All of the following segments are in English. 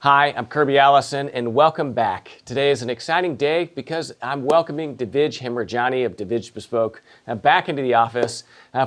Hi, I'm Kirby Allison, and welcome back. Today is an exciting day because I'm welcoming Divij Hemrajani of Divij Bespoke back into the office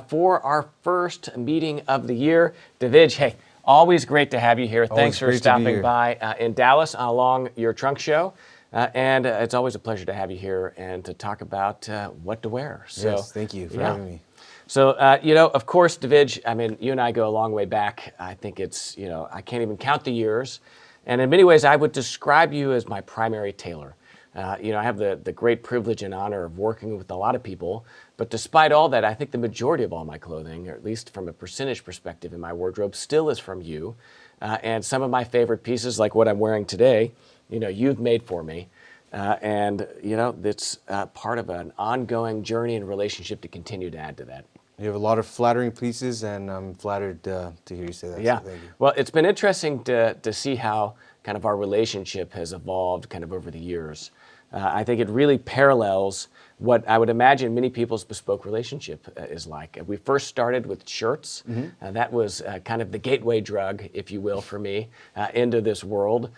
for our first meeting of the year. Divij, hey, always great to have you here. Thanks for stopping by in Dallas along your trunk show. And it's always a pleasure to have you here and to talk about what to wear. So, yes, thank you for having me. So, of course, Divij, I mean, you and I go a long way back. I think it's, I can't even count the years. And in many ways, I would describe you as my primary tailor. I have the great privilege and honor of working with a lot of people. But despite all that, I think the majority of all my clothing, or at least from a percentage perspective in my wardrobe, still is from you. And some of my favorite pieces, like what I'm wearing today, you've made for me. It's part of an ongoing journey and relationship to continue to add to that. You have a lot of flattering pieces, and I'm flattered to hear you say that. Yeah. So thank you. Well, it's been interesting to see how kind of our relationship has evolved kind of over the years. I think it really parallels what I would imagine many people's bespoke relationship is like. We first started with shirts. Mm-hmm. That was kind of the gateway drug, if you will, for me into this world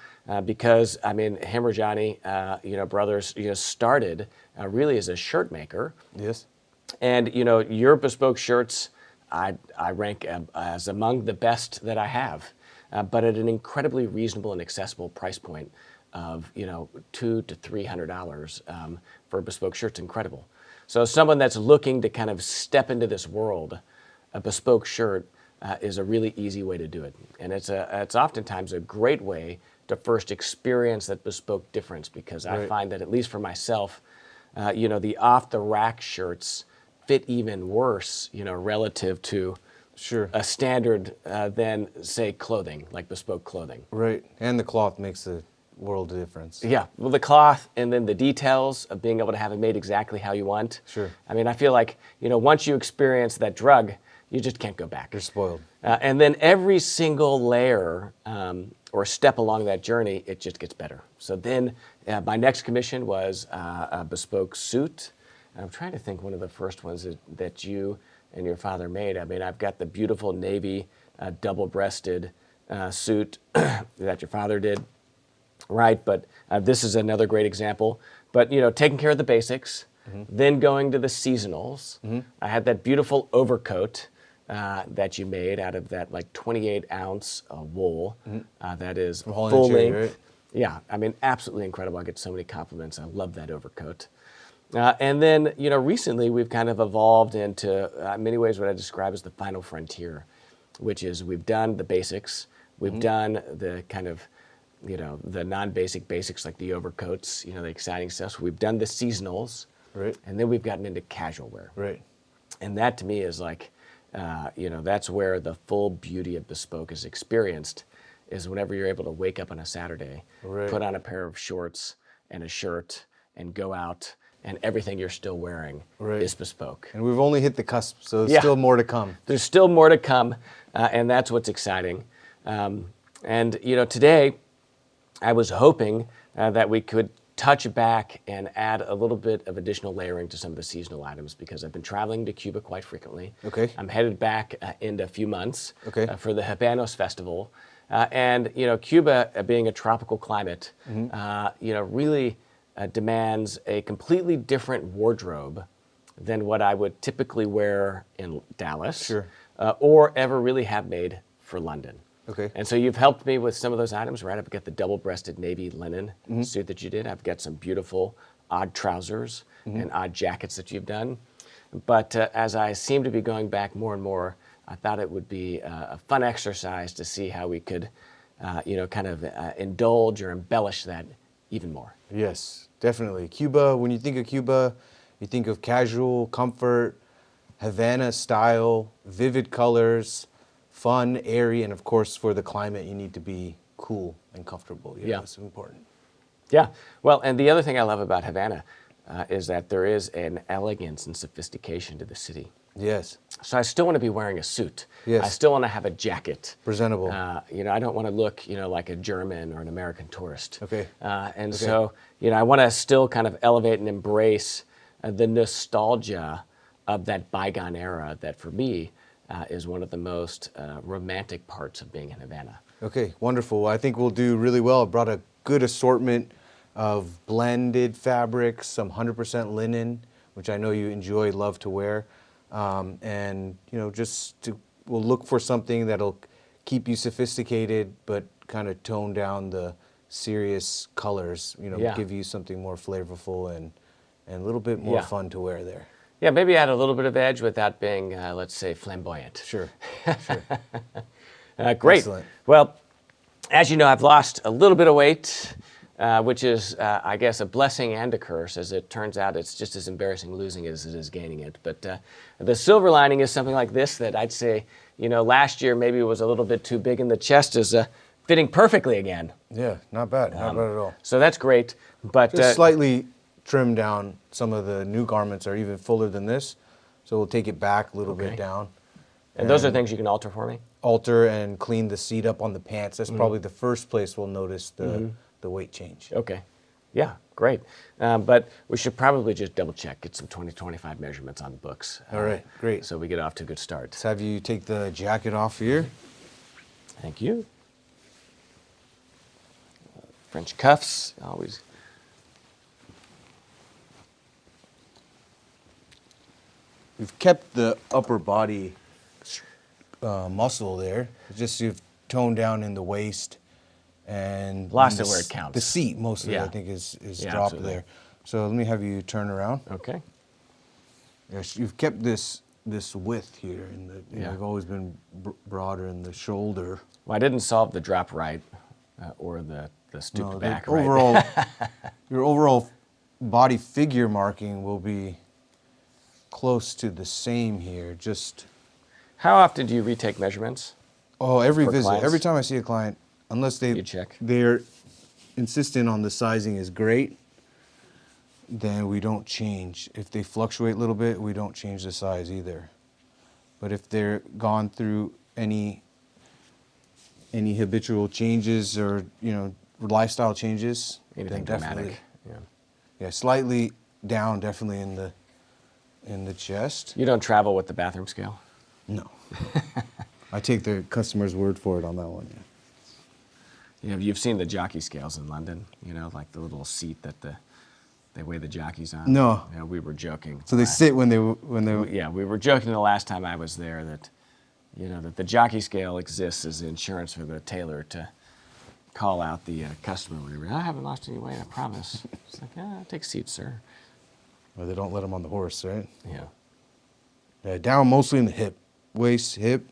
because, I mean, Hemrajani, brothers, started really as a shirt maker. Yes. And, your bespoke shirts, I rank as among the best that I have, but at an incredibly reasonable and accessible price point of, $200 to $300 for bespoke shirts, incredible. So someone that's looking to kind of step into this world, a bespoke shirt is a really easy way to do it. And it's oftentimes a great way to first experience that bespoke difference because I find that, at least for myself, the off-the-rack shirts fit even worse, relative to a standard than, say, clothing, like bespoke clothing. Right, and the cloth makes a world of difference. Yeah, well, the cloth and then the details of being able to have it made exactly how you want. Sure. I mean, I feel like, once you experience that drug, you just can't go back. You're spoiled. And then every single layer or step along that journey, it just gets better. So then my next commission was a bespoke suit. I'm trying to think one of the first ones that you and your father made. I mean, I've got the beautiful navy double-breasted suit that your father did, right? But this is another great example. But, taking care of the basics, then going to the seasonals. I had that beautiful overcoat that you made out of that like 28-ounce wool that is full length. Right? Yeah, I mean, absolutely incredible. I get so many compliments. I love that overcoat. And then, recently we've kind of evolved into, in many ways, what I describe as the final frontier, which is we've done the basics, we've done the kind of, the non-basic basics like the overcoats, the exciting stuff. So we've done the seasonals, right? And then we've gotten into casual wear. Right. And that to me is like, that's where the full beauty of bespoke is experienced, is whenever you're able to wake up on a Saturday, put on a pair of shorts and a shirt and go out, and everything you're still wearing is bespoke. And we've only hit the cusp, so there's still more to come. There's still more to come, and that's what's exciting. Today I was hoping that we could touch back and add a little bit of additional layering to some of the seasonal items because I've been traveling to Cuba quite frequently. Okay. I'm headed back in a few months for the Havana Festival. Cuba, being a tropical climate, really demands a completely different wardrobe than what I would typically wear in Dallas or ever really have made for London. Okay. And so you've helped me with some of those items, right? I've got the double-breasted navy linen suit that you did. I've got some beautiful odd trousers and odd jackets that you've done. But as I seem to be going back more and more, I thought it would be a fun exercise to see how we could, indulge or embellish that even more. Yes, definitely. Cuba, when you think of Cuba, you think of casual, comfort, Havana style, vivid colors, fun, airy, and of course for the climate you need to be cool and comfortable. It's important. Yeah, well, and the other thing I love about Havana is that there is an elegance and sophistication to the city. Yes. So I still want to be wearing a suit. Yes. I still want to have a jacket. Presentable. I don't want to look, like a German or an American tourist. Okay. So, I want to still kind of elevate and embrace the nostalgia of that bygone era that for me is one of the most romantic parts of being in Havana. Okay, wonderful. I think we'll do really well. I brought a good assortment of blended fabrics, some 100% linen, which I know you enjoy, love to wear. And, we'll look for something that'll keep you sophisticated, but kind of tone down the serious colors, Yeah. give you something more flavorful and a little bit more Yeah. fun to wear there. Yeah, maybe add a little bit of edge without being, let's say, flamboyant. Sure. Great. Excellent. Well, as you know, I've lost a little bit of weight, which is, I guess, a blessing and a curse. As it turns out, it's just as embarrassing losing it as it is gaining it. But the silver lining is something like this that I'd say, last year maybe it was a little bit too big in the chest is fitting perfectly again. Yeah, not bad. Not bad at all. So that's great. But Just slightly trim down. Some of the new garments are even fuller than this. So we'll take it back a little bit down. and those are things you can alter for me? Alter and clean the seat up on the pants. That's probably the first place we'll notice the weight change. Okay. Yeah, great. But we should probably just double check, get some 2025 measurements on the books. All right, great. So we get off to a good start. Let's have you take the jacket off here. Thank you. French cuffs, always. We've kept the upper body muscle there. It's just you've toned down in the waist and Lost the it where it counts. The seat mostly, Yeah. I think, is Yeah, dropped absolutely. there. So let me have you turn around. Okay. Yes, you've kept this width here, and Yeah. you've always been broader in the shoulder. Well, I didn't solve the drop right or the stooped No, back the right. overall, your overall body figure marking will be close to the same here. Just How often do you retake measurements? every For visit, clients? every time I see a client, unless You check. they're insistent on the sizing is great, then we don't change. If they fluctuate a little bit, we don't change the size either. But if they're gone through any habitual changes or lifestyle changes, Anything then definitely, dramatic? Yeah. yeah, slightly down, definitely in the chest. You don't travel with the bathroom scale? No, I take the customer's word for it on that one. Yeah. You've seen the jockey scales in London, like the little seat that they weigh the jockeys on. No. Yeah, we were joking. So they sit when they Yeah, we were joking the last time I was there that, that the jockey scale exists as insurance for the tailor to call out the customer whenever, I haven't lost any weight, I promise. It's like, take a seat, sir. Well, they don't let them on the horse, right? Yeah. Yeah, down mostly in the hip, waist, hip,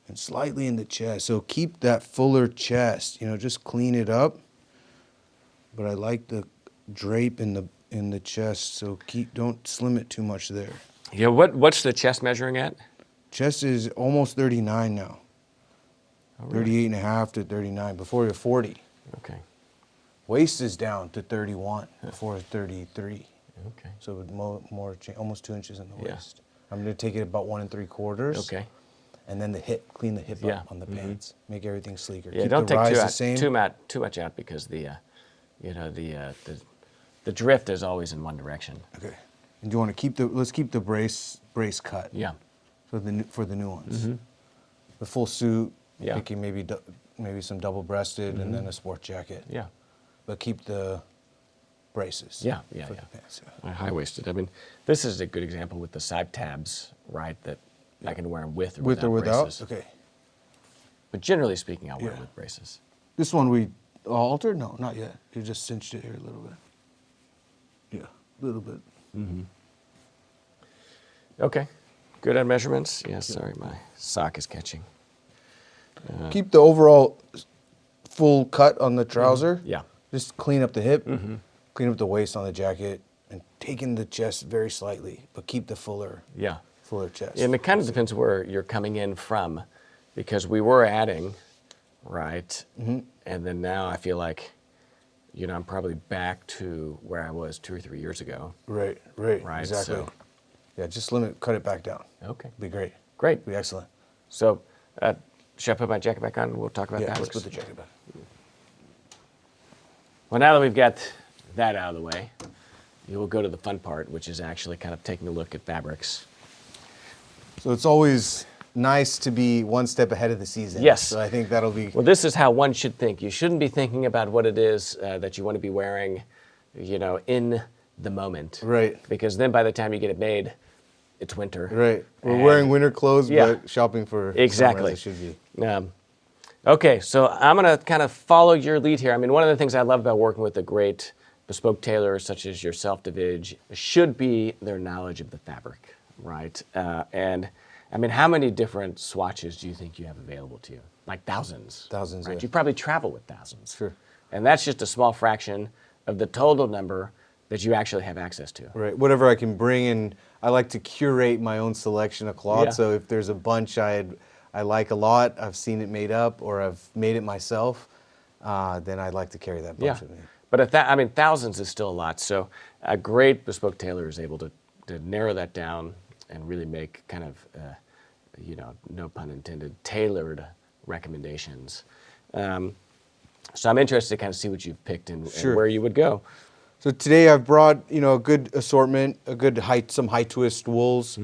and slightly in the chest. So keep that fuller chest. Just clean it up. But I like the drape in the chest, so don't slim it too much there. Yeah, what's the chest measuring at? Chest is almost 39 now. Oh, really? 38 and a half to 39. Before you're 40. Okay. Waist is down to 31. Before it's 33. Okay. So with almost 2 inches in the Yeah. waist. I'm going to take it about 1 3/4. Okay. And then the hip, clean the hip Yeah. up on the pants. Make everything sleeker. Yeah, Keep don't the take rise too, the same. too much out because the drift is always in one direction. Okay. And do you want to let's keep the brace cut. Yeah. For the new ones. The full suit. Yeah. Picking maybe some double-breasted and then a sport jacket. Yeah. But keep the braces. Yeah. For the pants. Yeah. High-waisted. I mean, this is a good example with the side tabs, right? That I can wear them with or With without or without? braces. Okay. But generally speaking, I'll wear Yeah. it with braces. This one we altered? No, not yet. You just cinched it here a little bit. Yeah, a little bit. Okay. Good at measurements? Yeah, sorry, my sock is catching. Keep the overall full cut on the trouser. Yeah. Just clean up the hip, clean up the waist on the jacket, and take in the chest very slightly, but keep the fuller Yeah. chest. And it kind of depends where you're coming in from, because we were adding, right? And then now I feel like, I'm probably back to where I was 2 or 3 years ago. Right, Right, exactly. so- Yeah, just cut it back down. Okay. Be great. Great. Be excellent. So, should I put my jacket back on and we'll talk about Yeah, that? let's put the jacket back. Well, now that we've got that out of the way, you will go to the fun part, which is actually kind of taking a look at fabrics. So it's always nice to be one step ahead of the season. Yes. So I think that'll be. Well, this is how one should think. You shouldn't be thinking about what it is that you want to be wearing, in the moment. Right. Because then by the time you get it made, it's winter. Right. We're And- wearing winter clothes, Yeah. but shopping for Exactly. summer as it should be. Okay, so I'm going to kind of follow your lead here. I mean, one of the things I love about working with a great bespoke tailor such as yourself, Divij, should be their knowledge of the fabric, right? And I mean, how many different swatches do you think you have available to you? Like thousands. Thousands, right? yeah. You probably travel with thousands. Sure. And that's just a small fraction of the total number that you actually have access to. Right. Whatever I can bring in, I like to curate my own selection of cloth. Yeah. So if there's a bunch I like a lot, I've seen it made up, or I've made it myself, then I'd like to carry that bunch with me. But thousands is still a lot. So a great bespoke tailor is able to narrow that down and really make kind of, no pun intended, tailored recommendations. So I'm interested to kind of see what you've picked and where you would go. So today I've brought a good assortment, some high twist wools.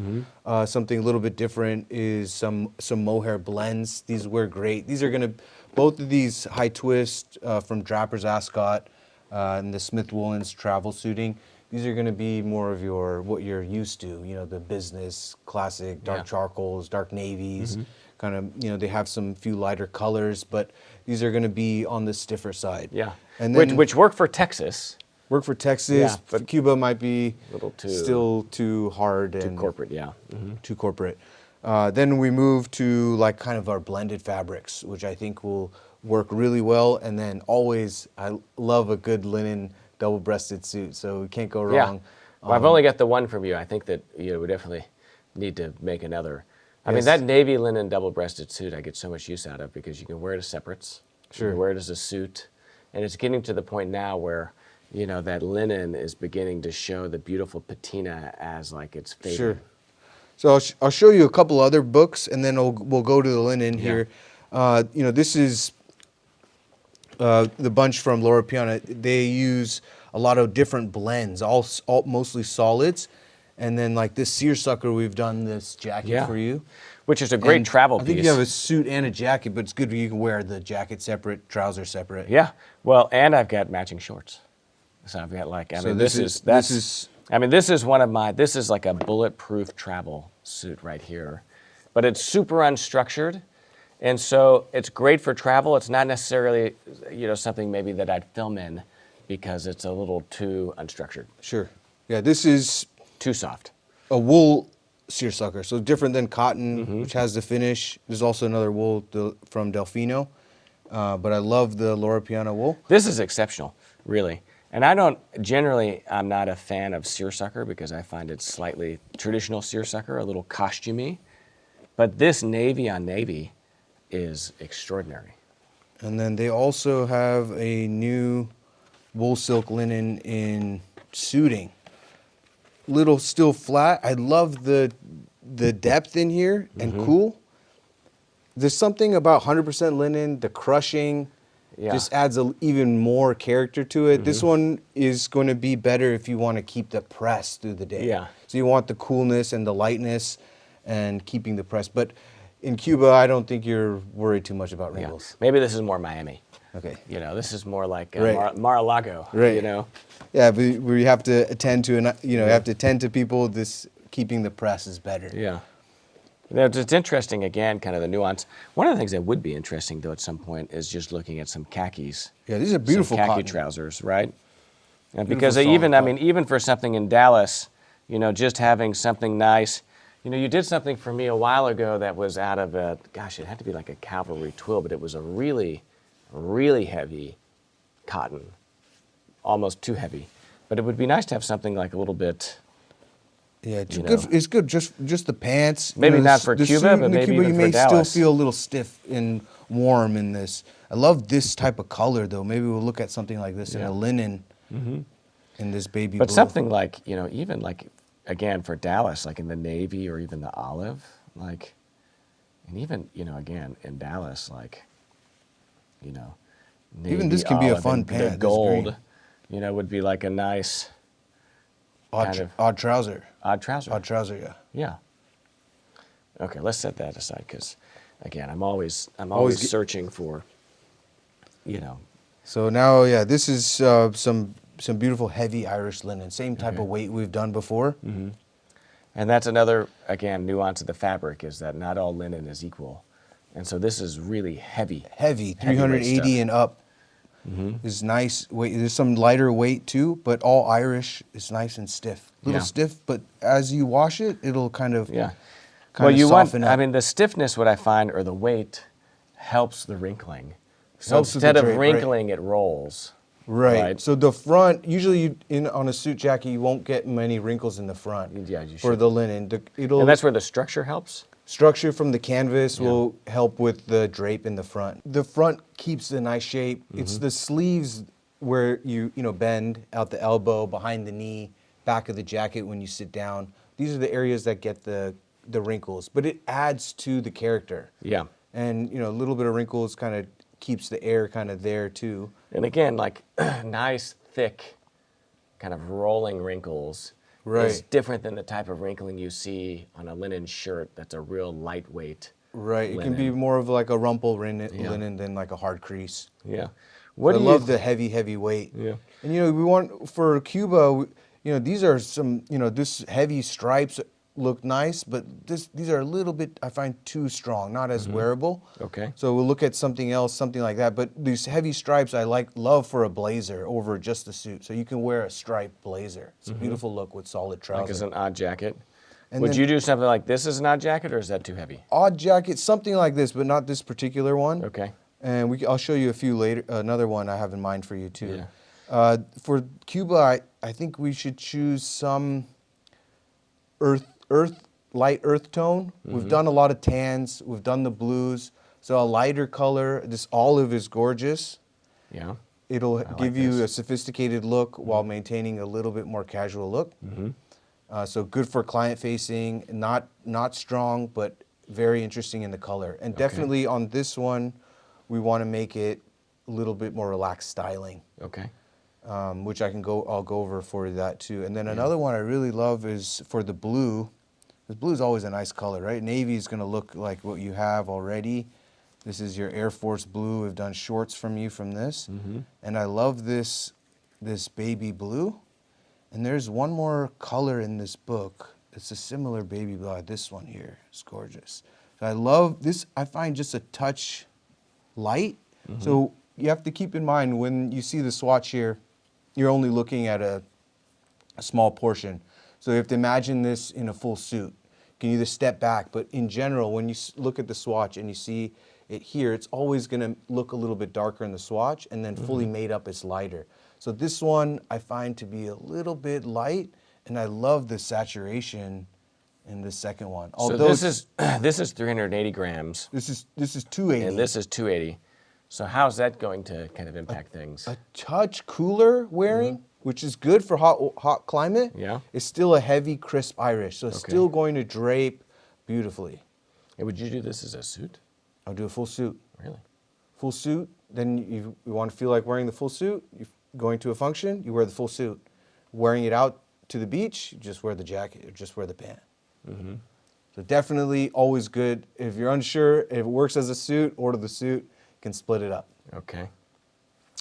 Something a little bit different is some mohair blends. These were great. These are both of these high twist from Draper's Ascot and the Smith Woolens travel suiting. These are gonna be more of what you're used to. The business classic dark charcoals, dark navies. Kind of they have some few lighter colors, but these are gonna be on the stiffer side. Yeah, and then, which work for Texas. Work for Texas, Yeah, but Cuba might be still too hard and corporate, too corporate. Then we move to like kind of our blended fabrics, which I think will work really well. And then always, I love a good linen double-breasted suit, so we can't go wrong. Yeah. Well, I've only got the one from you. I think that we definitely need to make another. I mean, that navy linen double-breasted suit I get so much use out of because you can wear it as separates. Sure. You can wear it as a suit. And it's getting to the point now where that linen is beginning to show the beautiful patina as like it's fading. Sure. So I'll show you a couple other books, and then we'll go to the linen here. This is the bunch from Loro Piana. They use a lot of different blends, all mostly solids, and then like this seersucker, we've done this jacket for you, which is a great travel piece. I think you have a suit and a jacket, but it's good you can wear the jacket separate, trousers separate. Yeah. Well, and I've got matching shorts. So I've got this is one of my, this is like a bulletproof travel suit right here, but it's super unstructured. And so it's great for travel. It's not necessarily, something maybe that I'd film in because it's a little too unstructured. Sure. Yeah, this is too soft. A wool seersucker, so different than cotton, which has the finish. There's also another wool from Delfino, but I love the Loro Piana wool. This is exceptional, really. And I'm not a fan of seersucker because I find it slightly traditional seersucker, a little costumey. But this navy on navy is extraordinary. And then they also have a new wool silk linen in suiting. Little still flat. I love the depth in here and cool. There's something about 100% linen, the crushing. Just adds even more character to it. This one is going to be better if you want to keep the press through the day. Yeah. So you want the coolness and the lightness and keeping the press. But in Cuba, I don't think you're worried too much about wrinkles. Maybe this is more Miami. Okay. This is more like Mar-a-Lago. Right. Yeah, but we have to attend to, have to attend to people. Keeping the press is better. Yeah. It's interesting, again, kind of the nuance. One of the things that would be interesting, though, at some point is just looking at some khakis. Yeah, these are beautiful some khaki cotton trousers, right? And because even for something in Dallas, just having something nice. You did something for me a while ago that was out of it had to be like a cavalry twill, but it was a really, really heavy cotton, almost too heavy. But it would be nice to have something like a little bit. Yeah, it's good. Just the pants. Maybe not for Cuba, but maybe even for Dallas. You may still feel a little stiff and warm in this. I love this type of color, though. Maybe we'll look at something like this in a linen, in this baby blue. But something like, even like, again, for Dallas, like in the navy or even the olive, like, and even, again, in Dallas, like, navy, even this can be a fun pant. The gold, would be like a nice odd trouser. Odd trouser. Odd trouser, yeah. Yeah. Okay, let's set that aside because, again, I'm always Always get- searching for, you know. So now, yeah, this is some beautiful heavy Irish linen. Same type Okay. of weight we've done before. And that's another, again, nuance of the fabric is that not all linen is equal. And so this is really heavy. Heavy, Heavyweight 380 stuff. and up is nice weight. There's some lighter weight too, but all Irish is nice and stiff. A little Yeah. stiff, but as you wash it, it'll kind of Yeah. kind Well, of you want, soften up. I mean, the stiffness, what I find, or the weight, helps the wrinkling. So Helps with the instead of drape, right. wrinkling, it rolls. Right. So the front, usually on a suit jacket, you won't get many wrinkles in the front. Yeah, you for should. the linen. It'll And that's where the structure helps? structure from the canvas will help with the drape in the front. The front keeps a nice shape. It's the sleeves where you bend out the elbow, behind the knee, back of the jacket when you sit down. These are the areas that get the wrinkles, but it adds to the character. Yeah. And a little bit of wrinkles kind of keeps the air kind of there too. And again, like nice, thick, kind of rolling wrinkles is Right. different than the type of wrinkling you see on a linen shirt that's a real lightweight. Right. It can linen. be more of like a rumple linen than like a hard crease. Yeah. What What I do love you the heavy weight. Yeah. And we want for Cuba, these are some, this heavy stripes look nice, but these are a little bit, I find, too strong, not as wearable. Okay. So we'll look at something else, something like that. But these heavy stripes I love for a blazer over just the suit. So you can wear a striped blazer. It's a beautiful look with solid like as trousers. an odd jacket? And Would then- you do something like this as an odd jacket, or is that too heavy? Odd jacket, something like this, but not this particular one. Okay. And I'll show you a few later. Another one I have in mind for you too. Yeah. For Cuba, I think we should choose some light earth tone. We've done a lot of tans. We've done the blues. So a lighter color. This olive is gorgeous. Yeah. It'll like give you this. a sophisticated look while maintaining a little bit more casual look. So good for client facing. Not strong, but very interesting in the color. And definitely on this one, we want to make it a little bit more relaxed styling. Okay. Which I'll go over for that too. And then another one I really love is for the blue. Because blue is always a nice color, right? Navy is going to look like what you have already. This is your Air Force blue. We've done shorts from this. And I love this baby blue. And there's one more color in this book. It's a similar baby blue. This one here is gorgeous. So I love this. I find just a touch light. So you have to keep in mind when you see the swatch here, you're only looking at a small portion. So you have to imagine this in a full suit. You can either step back, but in general, when you look at the swatch and you see it here, it's always going to look a little bit darker in the swatch, and then fully made up it's lighter. So this one I find to be a little bit light, and I love the saturation in the second one. So Although this is 380 grams, this is 280. and this is 280. So how's that going to kind of impact things? A touch cooler wearing, which is good for hot climate. Yeah. It's still a heavy, crisp Irish, so it's still going to drape beautifully. And would you do this as a suit? I'll do a full suit. Really? Full suit. Then you want to feel like wearing the full suit. You're going to a function, you wear the full suit. Wearing it out to the beach, you just wear the jacket or just wear the pant. So definitely always good. If you're unsure if it works as a suit, order the suit. You can split it up. Okay.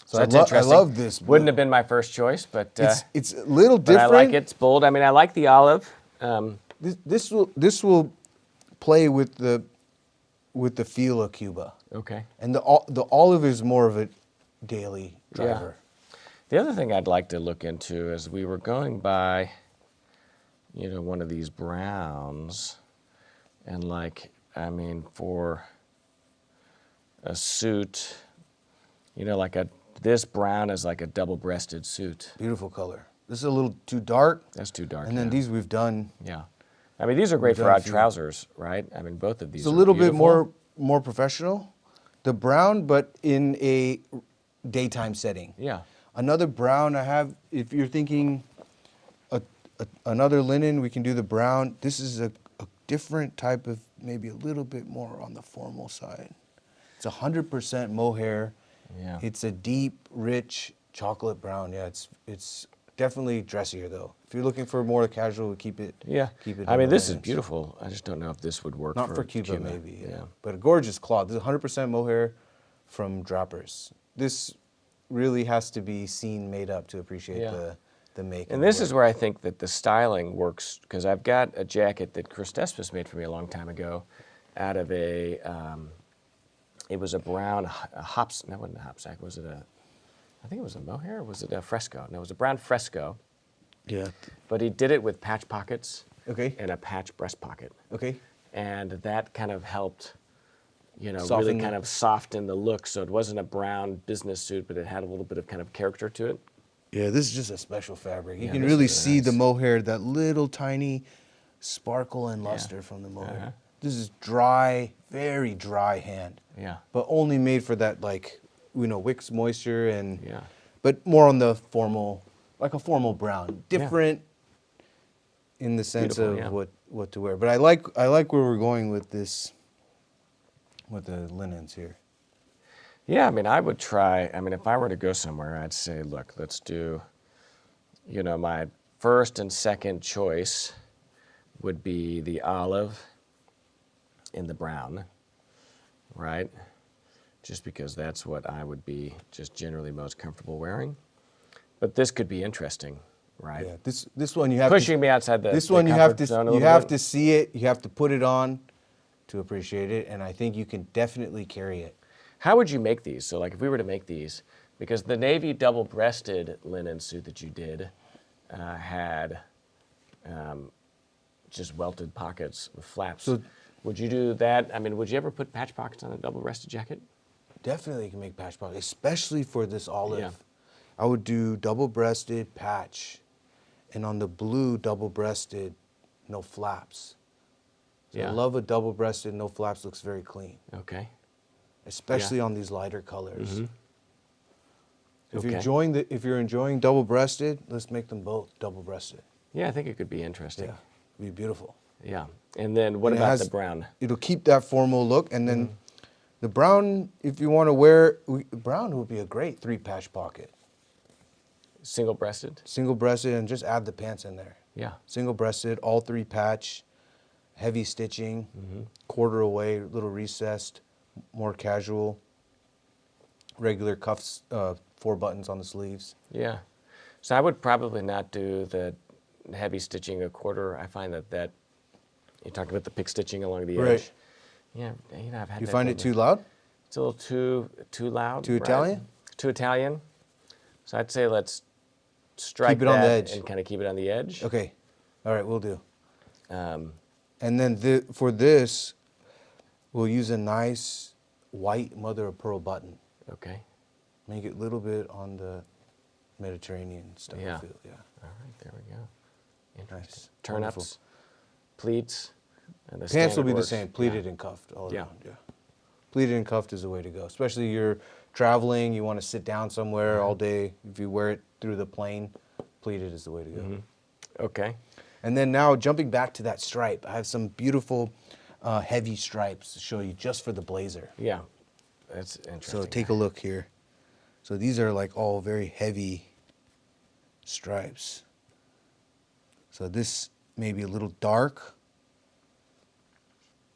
So that's I interesting. love this. blue. Wouldn't have been my first choice, but It's a little but I different. like it. It's bold. I mean, I like the olive. This will play with the feel of Cuba, Okay. and the olive is more of a daily driver. The other thing I'd like to look into is we were going by, one of these browns, and for a suit, this brown is like a double-breasted suit. Beautiful color. This is a little too dark, That's too dark. and then yeah. these we've done. Yeah. I mean, these are great for done a odd few. trousers, right? I mean, both of these It's a are little bit beautiful. more professional. The brown, but in a daytime setting. Yeah. Another brown I have, if you're thinking another linen, we can do the brown. This is a different type of, maybe a little bit more on the formal side. It's 100% mohair. Yeah. It's a deep, rich chocolate brown. Yeah, it's Definitely dressier though. If you're looking for more casual, keep it. Yeah. Keep it. I in mean, the this is linens. beautiful. I just don't know if this would work Not for Cuba, maybe. Yeah. But a gorgeous cloth. This is 100% mohair from Drappers. This really has to be seen made up to appreciate Yeah. the make. And this is where I think that the styling works, because I've got a jacket that Chris Despis made for me a long time ago out of a, it was a brown hops, no, it wasn't a hopsack, was it a, I think it was a mohair, or was it a fresco? No, it was a brown fresco, Yeah. but he did it with patch pockets Okay. and a patch breast pocket. Okay. And that kind of helped, you know, Soften really the- kind of soften the look, so it wasn't a brown business suit, but it had a little bit of kind of character to it. Yeah, this is just a special fabric. You Yeah, can this really is see nice. the mohair, that little tiny sparkle and luster from the mohair. Uh-huh. This is dry, very dry hand. Yeah. But only made for that, like, you know, wicks moisture and, Yeah. but more on the formal, like a formal brown. Yeah. Different in the sense Beautiful, of yeah. what to wear. But I like where we're going with this, with the linens here. Yeah, I mean, I would try, I mean, if I were to go somewhere, I'd say, look, let's do, you know, my first and second choice would be the olive and the brown, right? Just because that's what I would be just generally most comfortable wearing. But this could be interesting, right? Yeah, this one you have Pushing to, me outside the this the one you have comfort to zone a you little have bit. to see it, you have to put it on to appreciate it, and I think you can definitely carry it. How would you make these? So, like, if we were to make these, because the navy double-breasted linen suit that you did had just welted pockets with flaps. So- would you do that? I mean, would you ever put patch pockets on a double-breasted jacket? Definitely can make patch pockets, especially for this olive. Yeah. I would do double-breasted patch, and on the blue double-breasted, no flaps. So Yeah. I love a double-breasted, no flaps, looks very clean, Okay. especially on these lighter colors. If Okay. if you're enjoying double-breasted, let's make them both double-breasted. Yeah, I think it could be interesting. Yeah, it'd be beautiful. Yeah. And then what And it about has- the brown? It'll keep that formal look, and then the brown, if you want to wear, brown would be a great 3-patch pocket. Single-breasted? Single-breasted, and just add the pants in there. Yeah. Single-breasted, all 3-patch, heavy stitching, quarter away, little recessed, more casual, regular cuffs, 4 buttons on the sleeves. Yeah. So I would probably not do the heavy stitching a quarter. I find that you talked about the pick stitching along the Right. edge. Yeah, you know, I've had You that find go it to- too loud? It's a little too loud. Too right? Italian? Too Italian. So I'd say let's strike Keep it on the that edge. and kind of keep it on the edge. Okay, all right, we'll do. Um, And then for this, we'll use a nice white mother of pearl button. okay. Make it a little bit on the Mediterranean style Yeah. feel. Yeah. All right, there we go. Interesting. Nice. Turn-ups, Wonderful. pleats, and the Pants will standard be the works. same, pleated and cuffed all Yeah. around. Yeah. Pleated and cuffed is the way to go. Especially you're traveling, you want to sit down somewhere all day. If you wear it through the plane, pleated is the way to go. Okay. And then now jumping back to that stripe, I have some beautiful heavy stripes to show you just for the blazer. Yeah. That's interesting. So take a look here. So these are like all very heavy stripes. So this may be a little dark.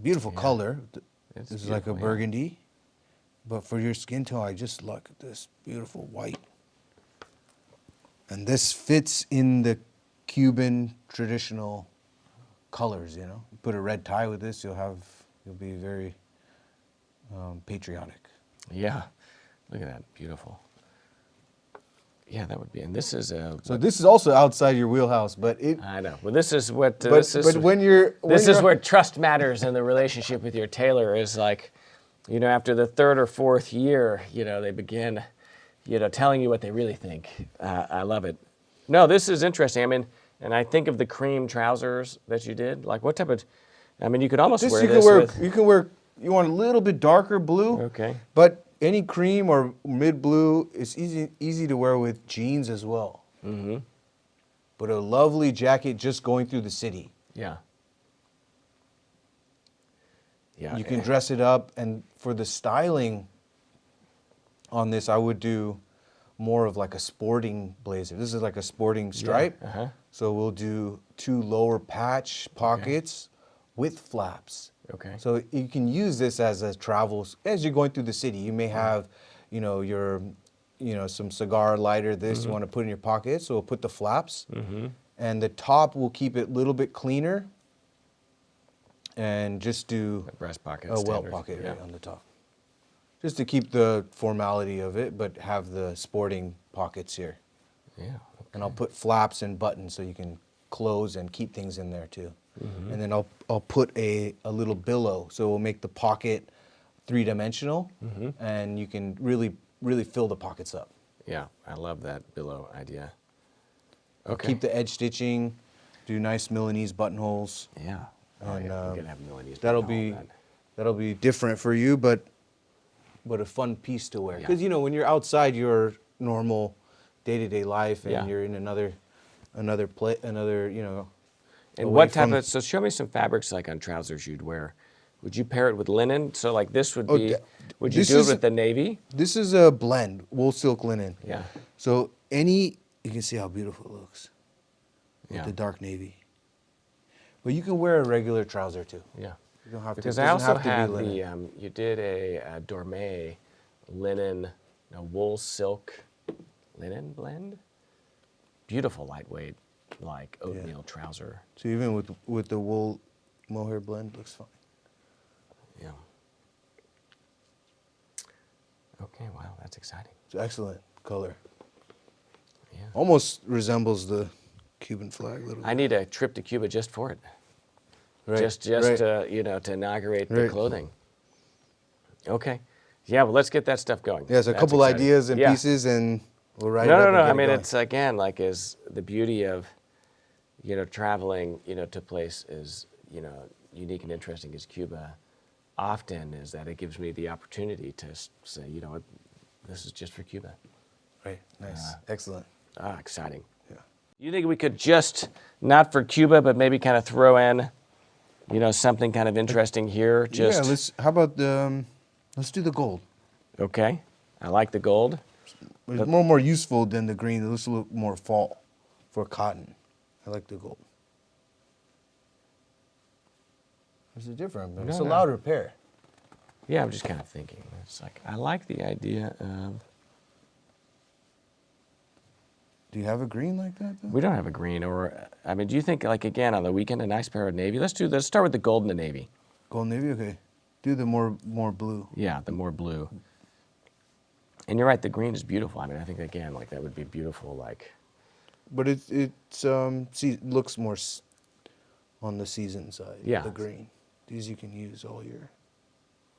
Beautiful Yeah. color. It's This is like a beautiful, yeah. burgundy. But for your skin tone, I just look at this beautiful white. And this fits in the Cuban traditional colors, you know. You put a red tie with this, you'll be very patriotic. Yeah. Look at that. Beautiful. Yeah, that would be. And this is a. So this is also outside your wheelhouse, but it. I know. Well, this is what. But, this is, but when you're. This is where trust matters in the relationship with your tailor. Is like, you know, after the 3rd or 4th year, you know, they begin, you know, telling you what they really think. I love it. No, this is interesting. I mean, and I think of the cream trousers that you did. Like, what type of? I mean, you could almost wear you this can wear. with. You can wear. You want a little bit darker blue. Okay. But any cream or mid blue is easy to wear with jeans as well. Mm-hmm. But a lovely jacket just going through the city. Yeah. Yeah. You can dress it up, and for the styling on this, I would do more of like a sporting blazer. This is like a sporting stripe. uh-huh. So we'll do 2 lower patch pockets with flaps. Okay. So you can use this as a travel, as you're going through the city. You may have, some cigar lighter, you want to put in your pocket. So we'll put the flaps. And the top will keep it a little bit cleaner. And just do breast pocket, a well standard, pocket yeah. right on the top. Just to keep the formality of it, but have the sporting pockets here. Yeah. Okay. And I'll put flaps and buttons so you can close and keep things in there too. And then I'll put a little billow, so we'll make the pocket 3-dimensional, and you can really fill the pockets up. Yeah, I love that billow idea. I'll Okay. keep the edge stitching, do nice Milanese buttonholes. Yeah. Oh, And, yeah. We're gonna have Milanese. That'll button, all be that. that'll be different for you, but a fun piece to wear. Yeah. Because when you're outside your normal day-to-day life and Yeah. you're in another And away what type from- of? So show me some fabrics like on trousers you'd wear. Would you pair it with linen? So like this would be. Would you this do it is- with the navy? This is a blend, wool, silk, linen. Yeah. So you can see how beautiful it looks with Yeah. the dark navy. But you can wear a regular trouser too. Yeah. You don't have Because to. I It doesn't also have to have be linen. the. You did a dorme linen, wool silk linen blend. Beautiful lightweight, like oatmeal trouser. So even with the wool mohair blend, looks fine. Yeah. Okay. Wow, that's exciting. It's excellent color. Yeah. Almost resembles the Cuban flag a little bit. I need a trip to Cuba just for it. Right, Just right. to inaugurate the Right. clothing. Okay. Yeah, well, let's get that stuff going. Yeah, so a That's couple exciting. ideas and Yeah. pieces, and we'll write it No, up. no, and no. get I it mean, going. it's again like is the beauty of, traveling, to place is, unique and interesting as Cuba. Often is that it gives me the opportunity to say, you know what, this is just for Cuba. Right. Nice. Excellent. Exciting. Yeah. You think we could just not for Cuba, but maybe kind of throw in, something kind of interesting here? Just How about let's do the gold. okay. I like the gold. It's more useful than the green. It looks a little more fall for cotton. I like the gold. It's different, but it's a No. louder pair. Yeah, I'm just kind of thinking. It's like I like the idea of. Do you have a green like that though? We don't have a green, or I mean, do you think like again on the weekend a nice pair of navy? Let's start with the gold and the navy. Gold navy, okay. Do the more blue. Yeah, the more blue. And you're right, the green is beautiful. I mean, I think again like that would be beautiful. Like But looks more on the season side. Yeah. The green. These you can use all year.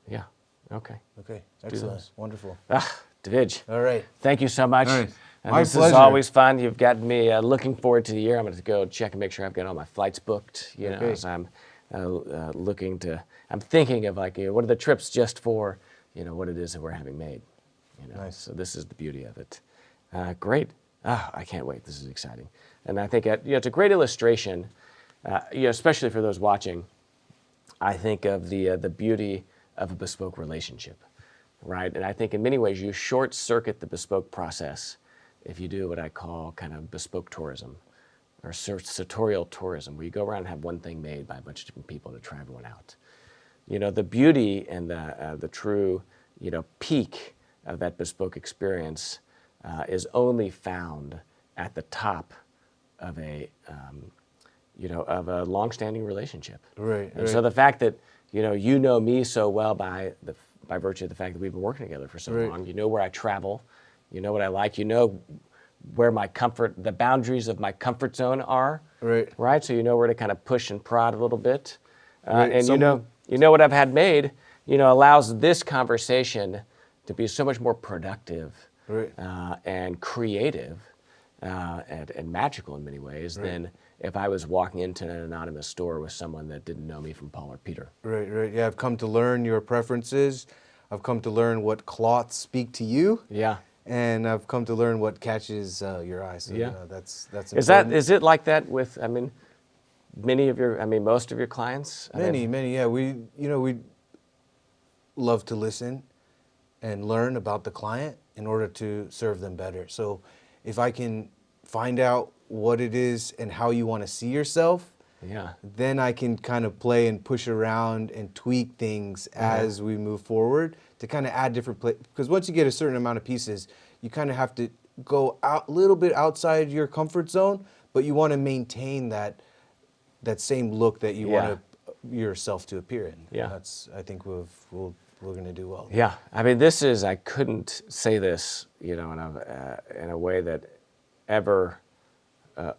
yeah, okay. Okay. do Excellent. those. Wonderful. Divij, All right. thank you so much. All right. And My this is pleasure. always fun. You've got me looking forward to the year. I'm going to go check and make sure I've got all my flights booked. Okay. As I'm I'm thinking of like, what are the trips just for, what it is that we're having made. Nice. So this is the beauty of it. Great. I can't wait. This is exciting. And I think it's a great illustration, especially for those watching. I think of the beauty of a bespoke relationship, right? And I think in many ways you short circuit the bespoke process if you do what I call kind of bespoke tourism or sartorial tourism, where you go around and have one thing made by a bunch of different people to try everyone out. The beauty and the true, peak of that bespoke experience is only found at the top of a long-standing relationship. Right, And so the fact that you know me so well by virtue of the fact that we've been working together for so Right. long, you know where I travel, you know what I like, where the boundaries of my comfort zone are. Right. Right. So you know where to kind of push and prod a little bit, Right, and some- you know what I've had made. Allows this conversation to be so much more productive. Right. And creative and magical in many ways than if I was walking into an anonymous store with someone that didn't know me from Paul or Peter. Right, right. Yeah, I've come to learn your preferences. I've come to learn what cloths speak to you. Yeah. And I've come to learn what catches your eye. So Yeah. that's Is important. it like that with most of your clients? Many. Yeah, we love to listen, and learn about the client in order to serve them better. So if I can find out what it is and how you want to see yourself, Yeah. then I can kind of play and push around and tweak things as we move forward to kind of add different because once you get a certain amount of pieces, you kind of have to go out a little bit outside your comfort zone, but you want to maintain that same look that you want yourself to appear in. Yeah. And that's, I think we're going to do well. Yeah, I mean, this is, I couldn't say this, you know, in a way that ever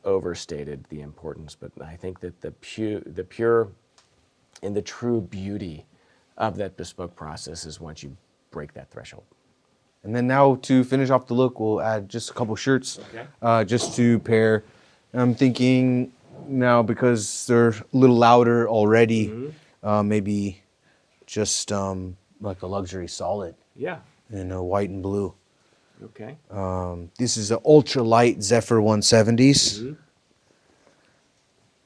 overstated the importance, but I think that the pure and the true beauty of that bespoke process is once you break that threshold. And then now to finish off the look, we'll add just a couple shirts, just to pair. I'm thinking now because they're a little louder already, maybe just like a luxury solid. Yeah. In a white and blue. Okay. This is an ultra light Zephyr 170s.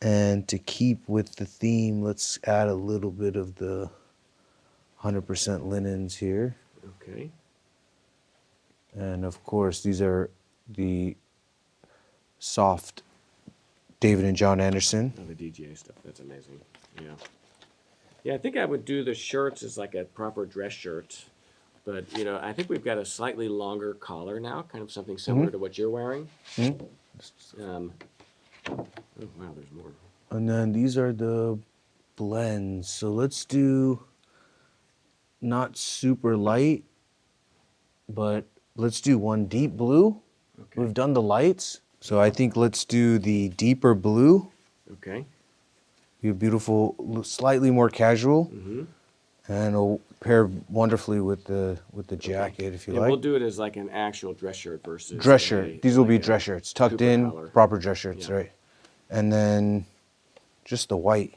And to keep with the theme, let's add a little bit of the 100% linens here. Okay. And of course, these are the soft David and John Anderson. Oh, the DGA stuff, that's amazing. Yeah. Yeah, I think I would do the shirts as like a proper dress shirt. But, you know, I think we've got a slightly longer collar now, kind of something similar to what you're wearing. Oh, wow, there's more. And then these are the blends. So let's do not super light, but let's do one deep blue. Okay. We've done the lights. So I think let's do the deeper blue. Okay. Be beautiful, slightly more casual. And it'll pair wonderfully with the jacket if you like. We'll do it as like an actual dress shirt versus Dress shirt. These will be dress shirts, tucked Cooper in, collar. proper dress shirts, right? And then just the white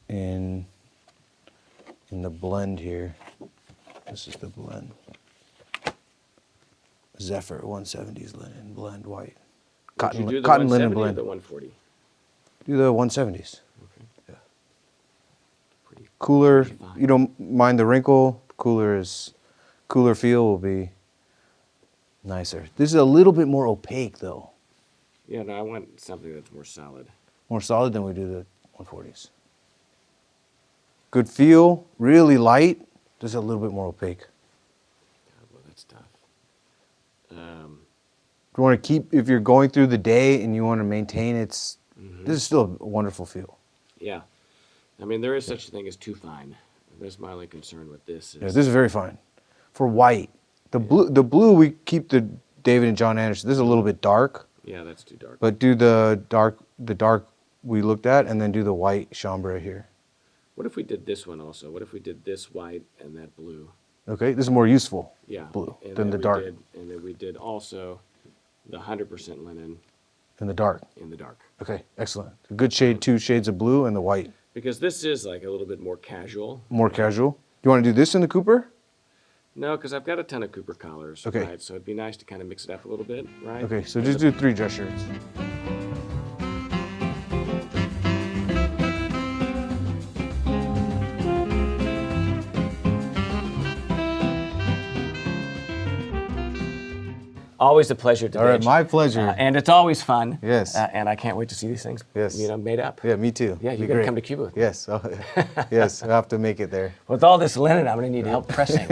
in the blend here. This is the blend. Zephyr 170s linen blend white. Would you do the Cotton 170 linen or blend. the 140? Do the 170s. Okay. Yeah. Pretty Cooler. fine. You don't mind the wrinkle. Cooler feel will be nicer. This is a little bit more opaque though. Yeah, no, I want something that's more solid. More solid than we do the 140s. Good feel, really light, just a little bit more opaque. God, well, that's tough. If you want to keep, if you're going through the day and you want to maintain this is still a wonderful feel. Yeah. I mean, there is such a thing as too fine. That's my only concern with this. Yeah, this is very fine. For white, the blue we keep the David and John Anderson. This is a little bit dark. Yeah, that's too dark. But do the dark we looked at, and then do the white chambray here. What if we did this one also? What if we did this white and that blue? Okay, this is more useful. Yeah. Blue And than then the dark. And then we did also the 100% linen In the dark. in the dark. Okay, excellent. A good shade, 2 shades of blue and the white. Because this is like a little bit more casual. More casual. You want to do this in the Cooper? No, because I've got a ton of Cooper collars. Okay. Right? So it'd be nice to kind of mix it up a little bit, right? Okay, so just do 3 dress shirts. Always a pleasure to All right, my pleasure. and it's always fun. Yes. And I can't wait to see these things, Yes. made up. Yeah, me too. Yeah, Be you're going to great. come to Cuba. Yes, yes, I'll have to make it there. With all this linen, I'm going to need help pressing.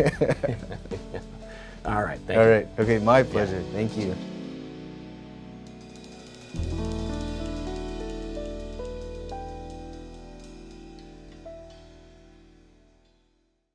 All right, thank you. All right, okay, my pleasure. Thank you.